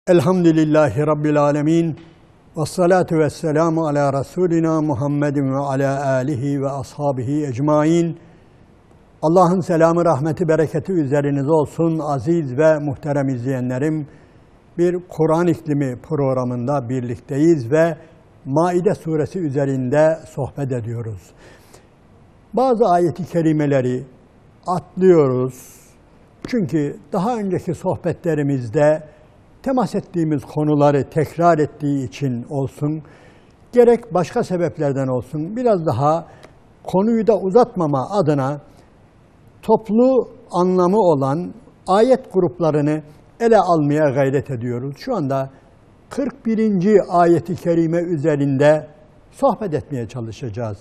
Elhamdülillahi Rabbil alemin. Vessalatu vesselamu ala Resulina Muhammedin ve ala alihi ve ashabihi ecmain. Allah'ın selamı, rahmeti, bereketi üzerinize olsun aziz ve muhterem izleyenlerim. Bir Kur'an İklimi programında birlikteyiz ve Maide suresi üzerinde sohbet ediyoruz. Bazı ayet-i kerimeleri atlıyoruz. Çünkü daha önceki sohbetlerimizde temas ettiğimiz konuları tekrar ettiği için olsun, gerek başka sebeplerden olsun, biraz daha konuyu da uzatmama adına toplu anlamı olan ayet gruplarını ele almaya gayret ediyoruz. Şu anda 41. ayet-i kerime üzerinde sohbet etmeye çalışacağız.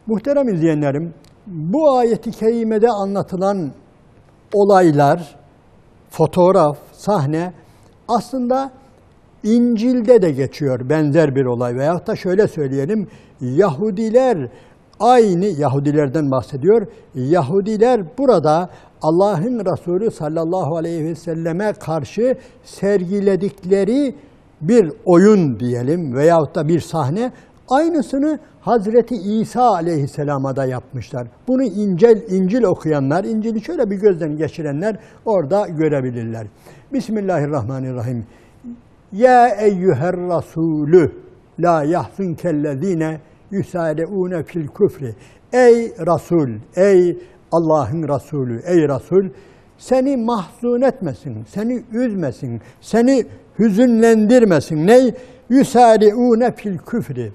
Muhterem izleyenlerim, bu ayet-i kerimede anlatılan olaylar, fotoğraf, sahne aslında İncil'de de geçiyor benzer bir olay. Veyahut da şöyle söyleyelim, Yahudilerden bahsediyor. Yahudiler burada Allah'ın Resulü sallallahu aleyhi ve selleme karşı sergiledikleri bir oyun diyelim veyahut da bir sahne, aynısını Hazreti İsa aleyhisselama da yapmışlar. Bunu İncil okuyanlar, İncil'i şöyle bir gözden geçirenler orada görebilirler. Bismillahirrahmanirrahim. Ya eyyüher rasulü la yahzunkellezine yusari'une fil küfri. Ey Resul, ey Allah'ın Resulü, ey Resul, seni mahzun etmesin, seni üzmesin, seni hüzünlendirmesin. Ney? Yusari'une fil küfri.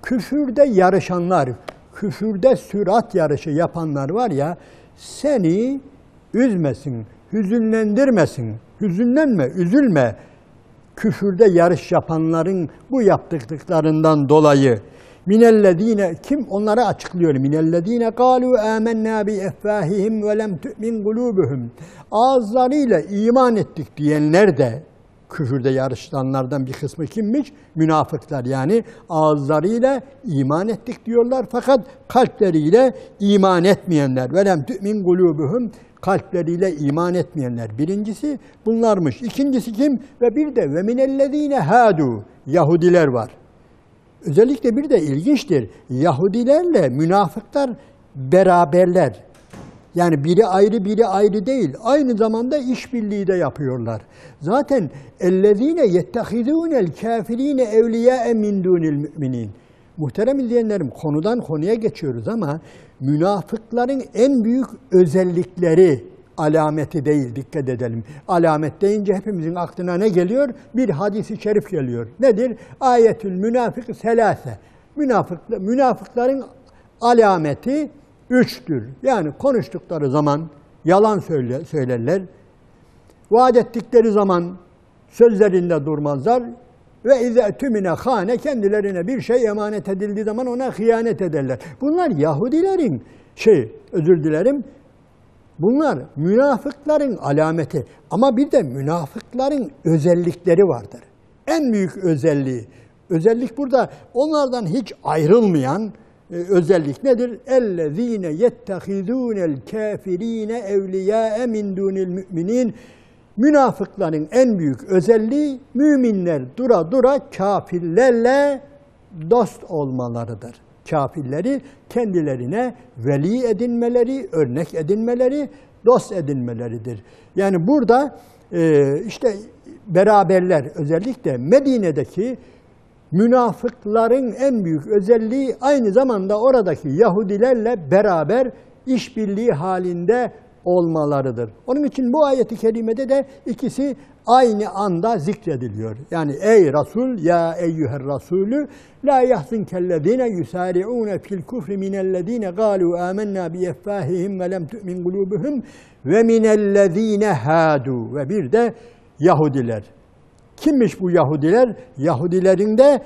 Küfürde yarışanlar, küfürde sürat yarışı yapanlar var ya, seni üzmesin, hüzünlendirmesin. Hüzünlenme, üzülme. Küfürde yarış yapanların bu yaptıklarından dolayı. Minellezine, kim onları açıklıyor? Minellezine kalu amennâ bi effâhihim ve lem tu'min kulûbuhum. Ağızlarıyla iman ettik diyenler de, küfürde yarışanlardan bir kısmı kimmiş? Münafıklar, yani ağızlarıyla iman ettik diyorlar fakat kalpleriyle iman etmeyenler. Ve lem tu'min kulûbuhum, kalpleriyle iman etmeyenler. Birincisi bunlarmış. İkincisi kim? Ve bir de ve minellezine hadu, Yahudiler var. Özellikle bir de ilginçtir. Yahudilerle münafıklar beraberler. Yani biri ayrı değil. Aynı zamanda işbirliği de yapıyorlar. Zaten ellezine yettehizûnel kâfirîne evliyâe min dûnil müminin. Muhterem izleyenlerim, konudan konuya geçiyoruz ama münafıkların en büyük özellikleri, alameti değil, dikkat edelim. Alamet deyince hepimizin aklına ne geliyor? Bir hadis-i şerif geliyor. Nedir? Ayetül münafık selâse. Münafıkların alameti üçtür. Yani konuştukları zaman yalan söylerler. Vaat ettikleri zaman sözlerinde durmazlar. Ve izâ tümine hâne, kendilerine bir şey emanet edildiği zaman ona hıyanet ederler. Bunlar Yahudilerin bunlar münafıkların alameti. Ama bir de münafıkların özellikleri vardır. En büyük özellik burada onlardan hiç ayrılmayan özellik nedir? اَلَّذ۪ينَ يَتَّخِذُونَ الْكَافِر۪ينَ اَوْلِيَاءَ مِنْ دُونِ الْمُؤْمِنِينَ. Münafıkların en büyük özelliği, müminler dura kafirlerle dost olmalarıdır. Kafirleri kendilerine veli edinmeleri, örnek edinmeleri, dost edinmeleridir. Yani burada işte beraberler, özellikle Medine'deki münafıkların en büyük özelliği aynı zamanda oradaki Yahudilerle beraber işbirliği halinde olmalarıdır. Onun için bu ayet-i kerimede de ikisi aynı anda zikrediliyor. Yani ey Resul, ya eyyüher Resulü, la yahzunkellezine yusari'une fil kufri minellezine galu amennâ bi effâhihim ve lem tu'min kulûbuhum ve minellezine hâdû. Ve bir de Yahudiler. Kimmiş bu Yahudiler? Yahudilerin de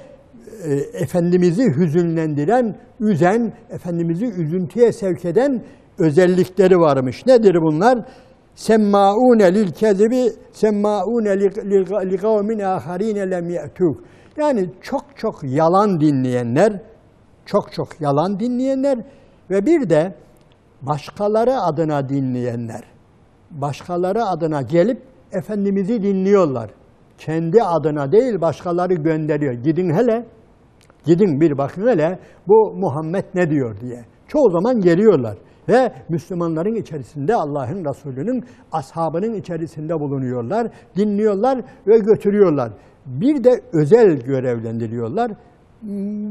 Efendimiz'i hüzünlendiren, üzen, Efendimiz'i üzüntüye sevk eden özellikleri varmış. Nedir bunlar? Semmâûne lil kezibi, semmâûne li kavmin âharîne lem ye'tûk. Yani çok yalan dinleyenler ve bir de başkaları adına dinleyenler. Başkaları adına gelip Efendimiz'i dinliyorlar. kendi adına değil başkaları gönderiyor. Gidin hele, gidin bir bakın hele bu Muhammed ne diyor diye. Çoğu zaman geliyorlar ve Müslümanların içerisinde Allah'ın Resulü'nün ashabının içerisinde bulunuyorlar, dinliyorlar ve götürüyorlar. Bir de özel görevlendiriyorlar.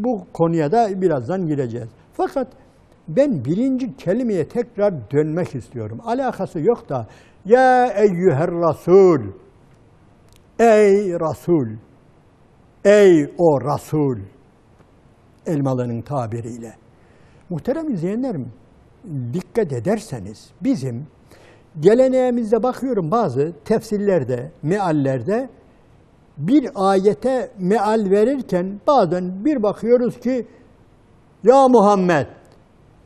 Bu konuya da birazdan gireceğiz. Fakat ben birinci kelimeye tekrar dönmek istiyorum. Alakası yok da ya eyyüher Resul, ey Resul, ey o Resul, Elmalı'nın tabiriyle. Muhterem izleyenlerim, dikkat ederseniz bizim geleneğimizde bakıyorum bazı tefsirlerde, meallerde bir ayete meal verirken bazen bir bakıyoruz ki ya Muhammed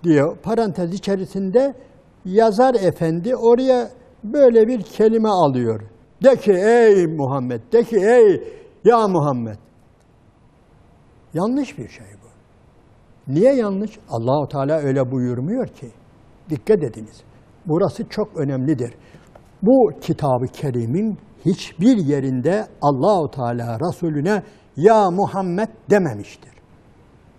diyor parantez içerisinde yazar efendi oraya böyle bir kelime alıyor. De ki ey Muhammed, de ki ey ya Muhammed. Yanlış bir şey bu. Niye yanlış? Allah-u Teala öyle buyurmuyor ki. Dikkat ediniz. Burası çok önemlidir. Bu kitab-ı kerimin hiçbir yerinde Allah-u Teala Resulüne ya Muhammed dememiştir.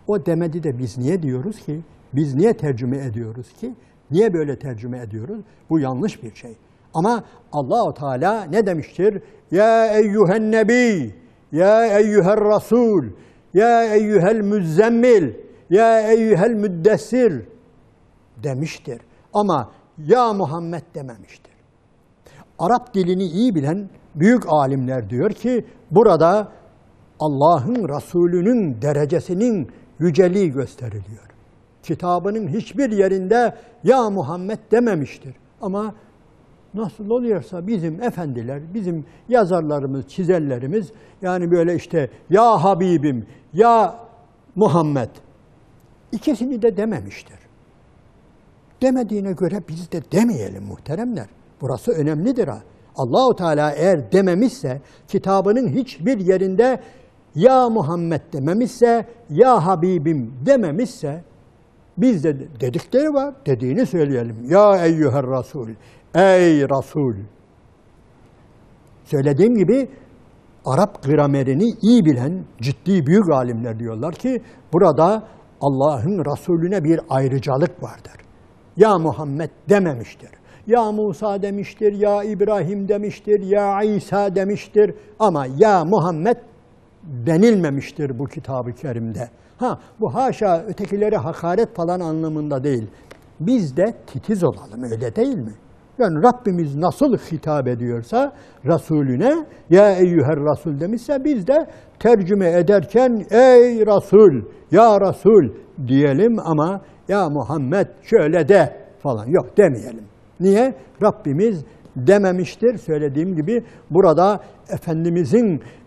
O demedi de biz niye diyoruz ki? Biz niye tercüme ediyoruz ki? Niye böyle tercüme ediyoruz? Bu yanlış bir şey. Ama Allah-u Teala ne demiştir? Ya eyyühen nebi, ya eyyüher rasul, ya eyyühel müzzemmil, ya eyyühel müddessir demiştir. Ama ya Muhammed dememiştir. Arap dilini iyi bilen büyük alimler diyor ki burada Allah'ın Resulü'nün derecesinin yüceliği gösteriliyor. Kitabının hiçbir yerinde ya Muhammed dememiştir. Ama nasıl oluyorsa bizim efendiler, bizim yazarlarımız, çizerlerimiz yani böyle işte ya Habibim, ya Muhammed ikisini de dememiştir. Demediğine göre biz de demeyelim muhteremler. Burası önemlidir ha. Allah-u Teala eğer dememişse, kitabının hiçbir yerinde ya Muhammed dememişse, ya Habibim dememişse, biz de dedikleri var, dediğini söyleyelim. Ya eyyüher Resul, ey Resul. Söylediğim gibi Arap gramerini iyi bilen ciddi büyük alimler diyorlar ki burada Allah'ın Resulüne bir ayrıcalık vardır. Ya Muhammed dememiştir. Ya Musa demiştir, ya İbrahim demiştir, ya İsa demiştir ama ya Muhammed denilmemiştir bu kitab-ı kerimde. Bu haşa ötekilere hakaret falan anlamında değil. Biz de titiz olalım, öyle değil mi? Yani Rabbimiz nasıl hitap ediyorsa Resulüne ya eyyüher Resul demişse biz de tercüme ederken ey Resul, ya Resul diyelim ama ya Muhammed şöyle de falan yok demeyelim. Niye? Rabbimiz dememiştir. Söylediğim gibi burada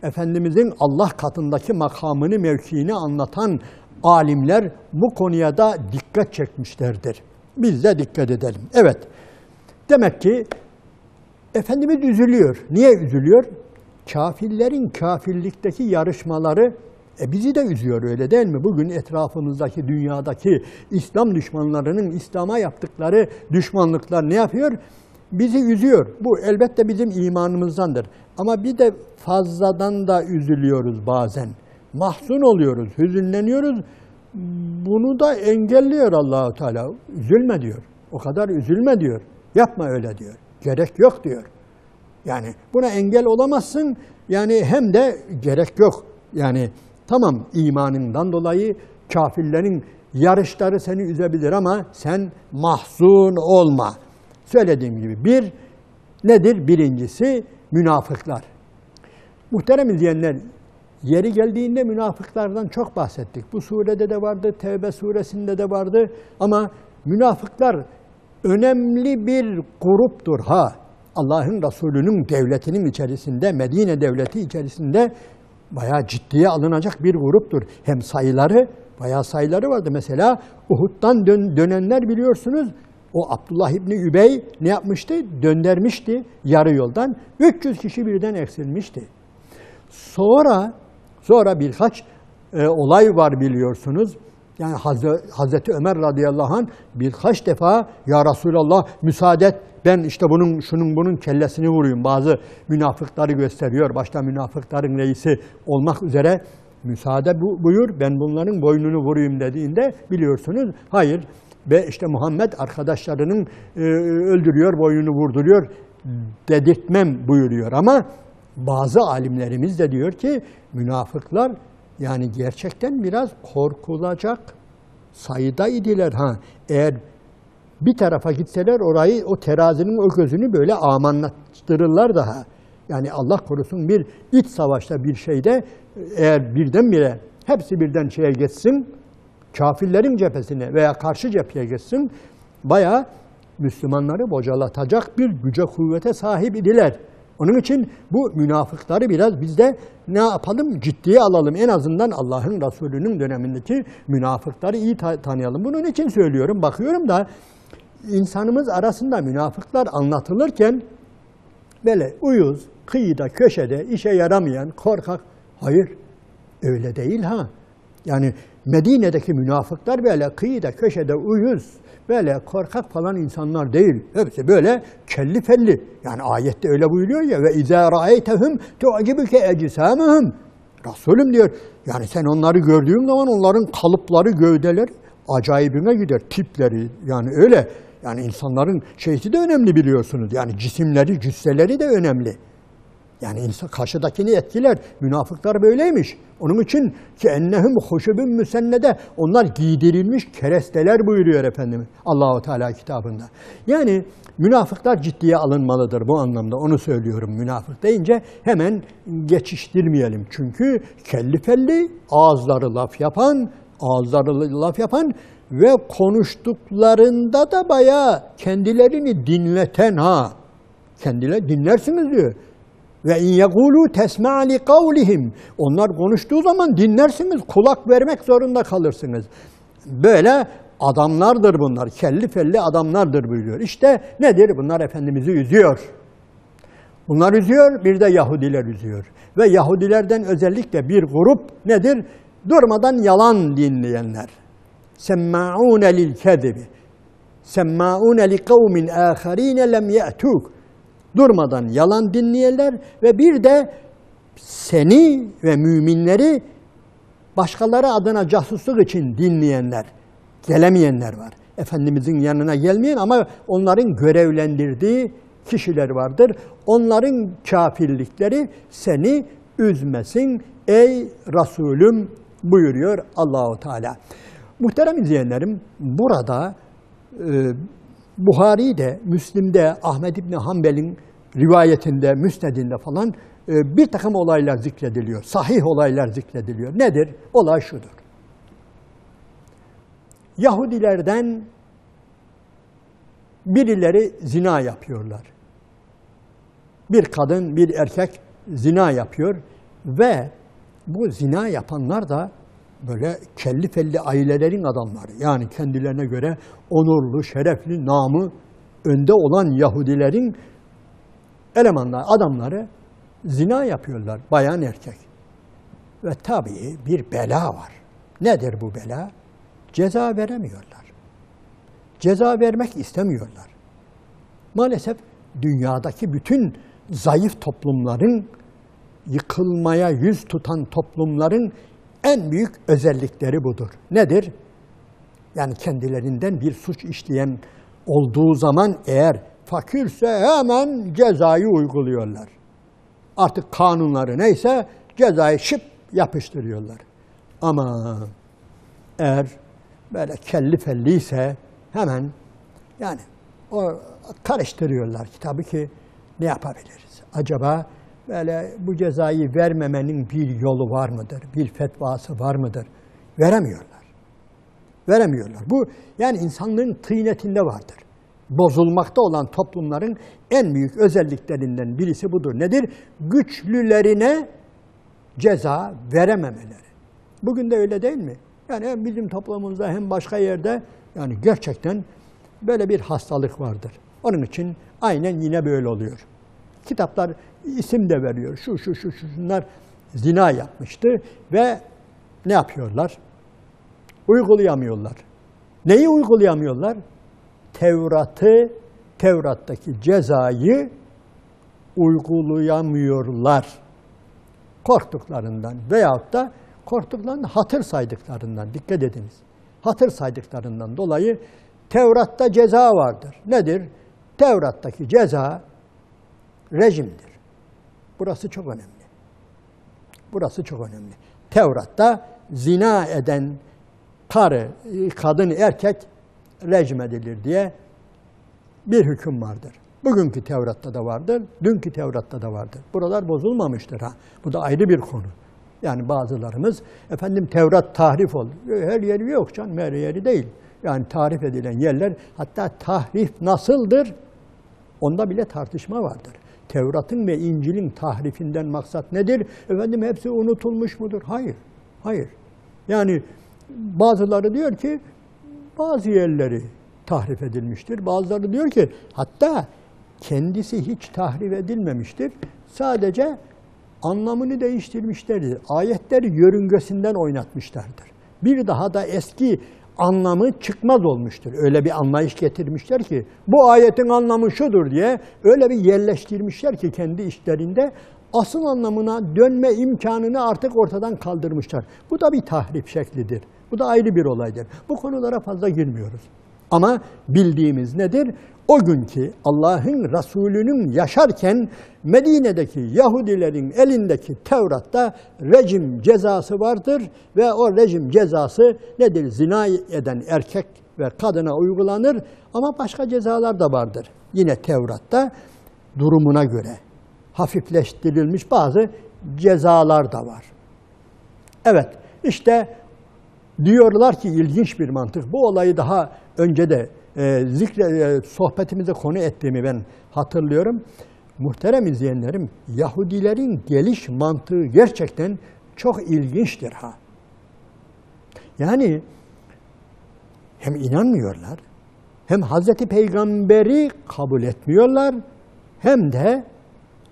Efendimizin Allah katındaki makamını, mevkiini anlatan alimler bu konuya da dikkat çekmişlerdir. Biz de dikkat edelim. Evet, demek ki Efendimiz üzülüyor. Niye üzülüyor? Kafirlerin kafirlikteki yarışmaları bizi de üzüyor öyle değil mi? Bugün etrafımızdaki, dünyadaki İslam düşmanlarının İslam'a yaptıkları düşmanlıklar ne yapıyor? Bizi üzüyor. Bu elbette bizim imanımızdandır. Ama bir de fazladan da üzülüyoruz bazen. Mahzun oluyoruz, hüzünleniyoruz. Bunu da engelliyor Allah-u Teala. Üzülme diyor. O kadar üzülme diyor. Yapma öyle diyor. Gerek yok diyor. Yani buna engel olamazsın. Yani hem de gerek yok. Yani tamam imanından dolayı kafirlerin yarışları seni üzebilir ama sen mahzun olma. Söylediğim gibi nedir? Birincisi münafıklar. Muhterem izleyenler, yeri geldiğinde münafıklardan çok bahsettik. Bu surede de vardı, Tevbe suresinde de vardı ama münafıklar önemli bir gruptur Allah'ın Resulü'nün devletinin içerisinde, Medine devleti içerisinde bayağı ciddiye alınacak bir gruptur. Hem bayağı sayıları vardı. Mesela Uhud'dan dönenler biliyorsunuz, o Abdullah İbni Übey ne yapmıştı? Döndürmüştü yarı yoldan. 300 kişi birden eksilmişti. Sonra birkaç olay var biliyorsunuz. Yani Hazreti Ömer radıyallahu anh birkaç defa ya Resulallah müsaade et ben işte bunun kellesini vurayım. Bazı münafıkları gösteriyor. Başta münafıkların reisi olmak üzere müsaade buyur, ben bunların boynunu vurayım dediğinde biliyorsunuz hayır. Ve işte Muhammed arkadaşlarının öldürüyor, boynunu vurduruyor dedirtmem buyuruyor. Ama bazı alimlerimiz de diyor ki münafıklar yani gerçekten biraz korkulacak sayıda idiler. Eğer bir tarafa gitseler orayı, o terazinin o gözünü böyle amanlattırırlar daha. Yani Allah korusun bir iç savaşta bir şeyde eğer birdenbire hepsi birden şeye geçsin, kafirlerin cephesine veya karşı cepheye geçsin, bayağı Müslümanları bocalatacak bir güce kuvvete sahip idiler. Onun için bu münafıkları biraz biz de ne yapalım? Ciddiye alalım. En azından Allah'ın Resulü'nün dönemindeki münafıkları iyi tanıyalım. Bunun için söylüyorum. Bakıyorum da insanımız arasında münafıklar anlatılırken böyle uyuz, kıyıda, köşede, işe yaramayan, korkak. Hayır, öyle değil ha. Yani Medine'deki münafıklar böyle kıyıda, köşede uyuz, böyle korkak falan insanlar değil. Hepsi böyle kelli felli. Yani ayette öyle buyuruyor ya ve izâ ra'eytehum tu'cibuke ecsamuhum. Resulüm diyor. Yani sen onları gördüğün zaman onların kalıpları, gövdeleri acayibine gider. Tipleri yani öyle. Yani insanların şeysi de önemli biliyorsunuz. Yani cisimleri, cüsseleri de önemli. Yani insan karşıdakini etkiler. Münafıklar böyleymiş. Onun için ki ennehum huşubun müsennede, onlar giydirilmiş keresteler buyuruyor Efendimiz Allah-u Teala kitabında. Yani münafıklar ciddiye alınmalıdır bu anlamda. Onu söylüyorum, münafık deyince hemen geçiştirmeyelim. Çünkü kelli felli, ağızları laf yapan ve konuştuklarında da bayağı kendilerini dinleten kendileri dinlersiniz diyor. Ve in yekulu tesma li kavlihim. Onlar konuştuğu zaman dinlersiniz, kulak vermek zorunda kalırsınız. Böyle adamlardır bunlar, kelli felli adamlardır buyuruyor. İşte nedir? Bunlar Efendimiz'i üzüyor. Bunlar üzüyor, bir de Yahudiler üzüyor. Ve Yahudilerden özellikle bir grup nedir? Durmadan yalan dinleyenler. Semma'une lil kezibi. Semma'une li kavmin âkharîne lem ye'tûk. Durmadan yalan dinleyenler ve bir de seni ve müminleri başkaları adına casusluk için dinleyenler, gelemeyenler var. Efendimizin yanına gelmeyen ama onların görevlendirdiği kişiler vardır. Onların kafirlikleri seni üzmesin ey Resulüm buyuruyor Allahu Teala. Muhterem izleyenlerim, burada Buhari'de, Müslim'de, Ahmed İbni Hanbel'in rivayetinde, müsnedinde falan bir takım olaylar zikrediliyor. Sahih olaylar zikrediliyor. Nedir? Olay şudur. Yahudilerden birileri zina yapıyorlar. Bir kadın, bir erkek zina yapıyor ve bu zina yapanlar da böyle kelli felli ailelerin adamları. Yani kendilerine göre onurlu, şerefli, namı önde olan Yahudilerin elemanları, adamları zina yapıyorlar, bayan erkek. Ve tabii bir bela var. Nedir bu bela? Ceza veremiyorlar. Ceza vermek istemiyorlar. Maalesef dünyadaki bütün zayıf toplumların, yıkılmaya yüz tutan toplumların en büyük özellikleri budur. Nedir? Yani kendilerinden bir suç işleyen olduğu zaman eğer fakirse hemen cezayı uyguluyorlar. Artık kanunları neyse cezayı şıp yapıştırıyorlar. Ama eğer böyle kelli felliyse hemen yani o karıştırıyorlar ki tabii ki ne yapabiliriz? Acaba böyle bu cezayı vermemenin bir yolu var mıdır? Bir fetvası var mıdır? Veremiyorlar. Veremiyorlar. Bu yani insanlığın tıynetinde vardır. Bozulmakta olan toplumların en büyük özelliklerinden birisi budur. Nedir? Güçlülerine ceza verememeleri. Bugün de öyle değil mi? Yani hem bizim toplumumuzda hem başka yerde yani gerçekten böyle bir hastalık vardır. Onun için aynen yine böyle oluyor. Kitaplar isim de veriyor. Şunlar zina yapmıştı ve ne yapıyorlar? Uygulayamıyorlar. Neyi uygulayamıyorlar? Tevrat'ı Tevrat'taki cezayı uygulayamıyorlar. Korktuklarından veyahut da korktuklarından hatır saydıklarından, dikkat ediniz. Hatır saydıklarından dolayı Tevrat'ta ceza vardır. Nedir? Tevrat'taki ceza rejimdir. Burası çok önemli. Burası çok önemli. Tevrat'ta zina eden kadın, erkek rejim edilir diye bir hüküm vardır. Bugünkü Tevrat'ta da vardır, dünkü Tevrat'ta da vardır. Buralar bozulmamıştır ha. Bu da ayrı bir konu. Yani bazılarımız, efendim Tevrat tahrif oldu. Her yeri yok canım, her yeri değil. Yani tahrif edilen yerler, hatta tahrif nasıldır? Onda bile tartışma vardır. Tevrat'ın ve İncil'in tahrifinden maksat nedir? Efendim hepsi unutulmuş mudur? Hayır, hayır. Yani bazıları diyor ki bazı yerleri tahrif edilmiştir. Bazıları diyor ki hatta kendisi hiç tahrif edilmemiştir. Sadece anlamını değiştirmişlerdir. Ayetleri yörüngesinden oynatmışlardır. Bir daha da eski anlamı çıkmaz olmuştur. Öyle bir anlayış getirmişler ki bu ayetin anlamı şudur diye öyle bir yerleştirmişler ki kendi işlerinde asıl anlamına dönme imkanını artık ortadan kaldırmışlar. Bu da bir tahrif şeklidir. Bu da ayrı bir olaydır. Bu konulara fazla girmiyoruz. Ama bildiğimiz nedir? O günkü Allah'ın Resulü'nün yaşarken Medine'deki Yahudilerin elindeki Tevrat'ta rejim cezası vardır ve o rejim cezası nedir? Zina eden erkek ve kadına uygulanır ama başka cezalar da vardır. Yine Tevrat'ta durumuna göre hafifleştirilmiş bazı cezalar da var. Evet, işte diyorlar ki ilginç bir mantık. Bu olayı daha önce de sohbetimize konu ettiğimi ben hatırlıyorum. Muhterem izleyenlerim, Yahudilerin geliş mantığı gerçekten çok ilginçtir ha. Yani hem inanmıyorlar, hem Hazreti Peygamber'i kabul etmiyorlar, hem de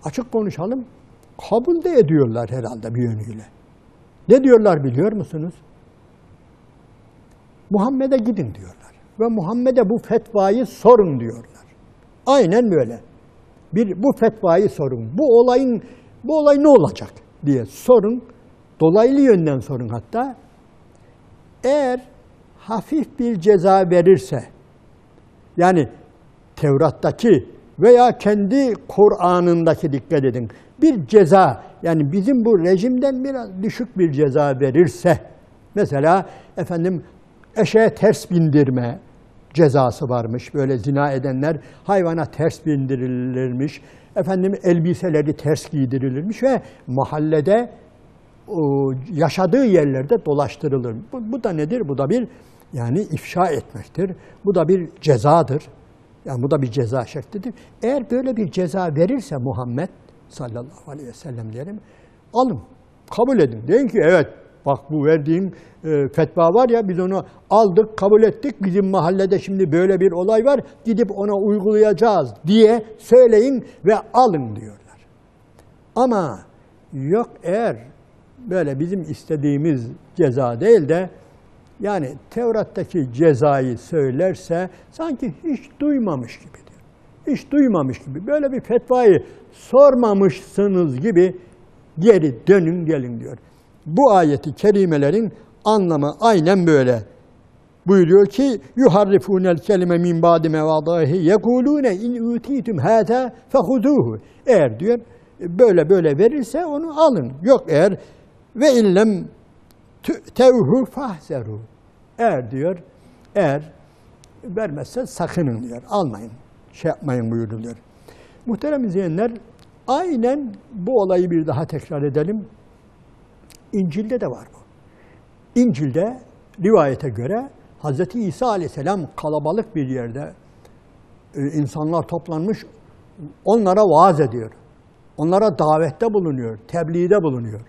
açık konuşalım, kabul de ediyorlar herhalde bir yönüyle. Ne diyorlar biliyor musunuz? Muhammed'e gidin diyorlar. Ve Muhammed'e bu fetvayı sorun diyorlar. Aynen böyle. Bu fetvayı sorun. Bu olay ne olacak diye sorun. Dolaylı yönden sorun hatta. Eğer hafif bir ceza verirse, yani Tevrat'taki veya kendi Kur'an'ındaki, dikkat edin, bir ceza, yani bizim bu rejimden biraz düşük bir ceza verirse, mesela efendim eşeğe ters bindirme cezası varmış. Böyle zina edenler hayvana ters bindirilirmiş. Efendim elbiseleri ters giydirilirmiş ve mahallede yaşadığı yerlerde dolaştırılır. Bu da nedir? Bu da bir yani ifşa etmektir. Bu da bir cezadır. Yani bu da bir ceza şeklidir. Eğer böyle bir ceza verirse Muhammed sallallahu aleyhi ve sellem diyelim, alın, kabul edin. Deyin ki evet, bak bu verdiğim fetva var ya, biz onu aldık, kabul ettik. Bizim mahallede şimdi böyle bir olay var, gidip ona uygulayacağız diye söyleyin ve alın diyorlar. Ama yok, eğer böyle bizim istediğimiz ceza değil de yani Tevrat'taki cezayı söylerse sanki hiç duymamış gibidir. Hiç duymamış gibi, böyle bir fetvayı sormamışsınız gibi geri dönün gelin diyor. Bu ayeti kerimelerin anlamı aynen böyle. Buyuruyor ki yuharrifunel kelime min ba'di mevadihi yekulune in utitum hâzâ fehuzuhu. Eğer diyor böyle verirse onu alın. Yok eğer ve illem tevhu fahzeru. Eğer vermezse sakının diyor. Almayın. Şey yapmayın buyuruluyor. Muhterem izleyenler, aynen bu olayı bir daha tekrar edelim. İncil'de de var bu. İncil'de rivayete göre Hz. İsa aleyhisselam kalabalık bir yerde insanlar toplanmış, onlara vaaz ediyor. Onlara davette bulunuyor, tebliğde bulunuyor.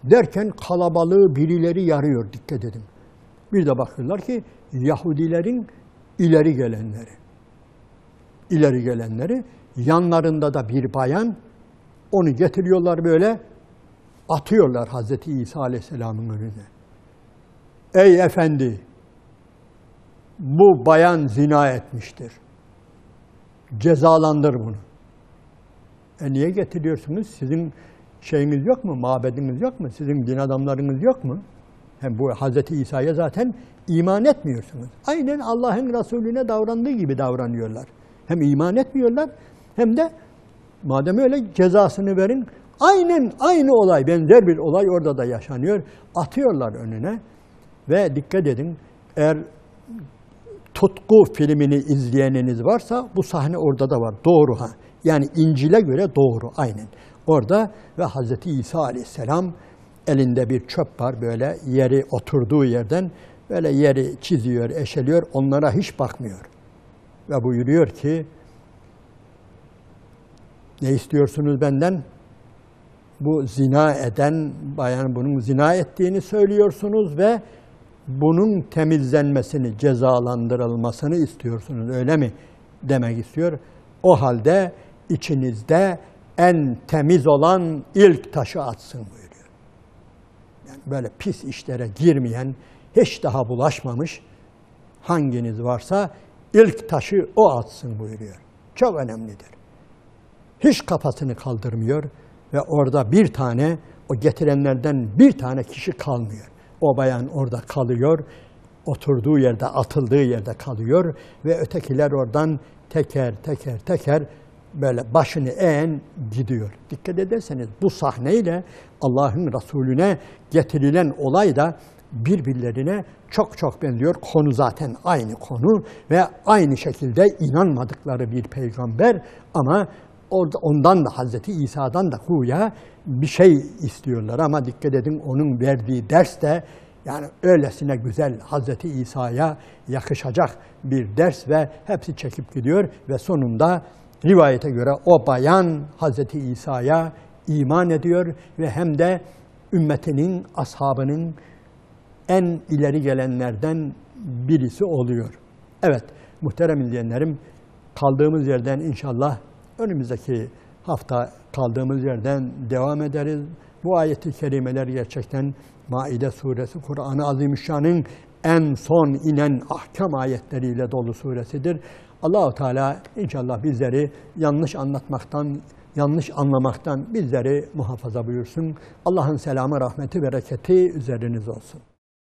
Derken kalabalığı birileri yarıyor, dikkat edin. Bir de bakıyorlar ki Yahudilerin ileri gelenleri, yanlarında da bir bayan, onu getiriyorlar böyle, atıyorlar Hazreti İsa Aleyhisselam'ın önüne. Ey efendi, bu bayan zina etmiştir. cezalandır bunu. Niye getiriyorsunuz? Sizin şeyiniz yok mu? Mabediniz yok mu? Sizin din adamlarınız yok mu? Hem bu Hz. İsa'ya zaten iman etmiyorsunuz. Aynen Allah'ın Resulüne davrandığı gibi davranıyorlar. Hem iman etmiyorlar hem de madem öyle cezasını verin. Aynen aynı olay, benzer bir olay orada da yaşanıyor. Atıyorlar önüne ve dikkat edin, eğer Tutku filmini izleyeniniz varsa bu sahne orada da var. Doğru ha. Yani İncil'e göre doğru aynen. Orada ve Hz. İsa Aleyhisselam elinde bir çöp var, böyle yeri oturduğu yerden böyle yeri çiziyor, eşeliyor, onlara hiç bakmıyor. Ve buyuruyor ki, ne istiyorsunuz benden? Bu zina eden bayan, bunun zina ettiğini söylüyorsunuz ve bunun temizlenmesini, cezalandırılmasını istiyorsunuz, öyle mi? Demek istiyor. O halde içinizde en temiz olan ilk taşı atsın buyuruyor. Yani böyle pis işlere girmeyen, hiç daha bulaşmamış hanginiz varsa ilk taşı o atsın buyuruyor. Çok önemlidir. Hiç kafasını kaldırmıyor ve orada bir tane, o getirenlerden bir tane kişi kalmıyor. O bayan orada kalıyor, oturduğu yerde, atıldığı yerde kalıyor ve ötekiler oradan teker teker böyle başını eğen gidiyor. Dikkat ederseniz bu sahneyle Allah'ın Resulüne getirilen olay da birbirlerine çok benziyor. Konu zaten aynı konu ve aynı şekilde inanmadıkları bir peygamber ama ondan da Hazreti İsa'dan da güya bir şey istiyorlar ama dikkat edin onun verdiği ders de yani öylesine güzel Hazreti İsa'ya yakışacak bir ders ve hepsi çekip gidiyor ve sonunda rivayete göre o bayan Hazreti İsa'ya iman ediyor ve hem de ümmetinin, ashabının en ileri gelenlerden birisi oluyor. Evet, muhterem izleyenlerim, kaldığımız yerden inşallah önümüzdeki hafta kaldığımız yerden devam ederiz. Bu ayet-i kerimeler gerçekten Maide suresi, Kur'an-ı Azimüşşan'ın en son inen ahkam ayetleriyle dolu suresidir. Allah-u Teala inşallah bizleri yanlış anlatmaktan, yanlış anlamaktan bizleri muhafaza buyursun. Allah'ın selamı, rahmeti, bereketi üzeriniz olsun.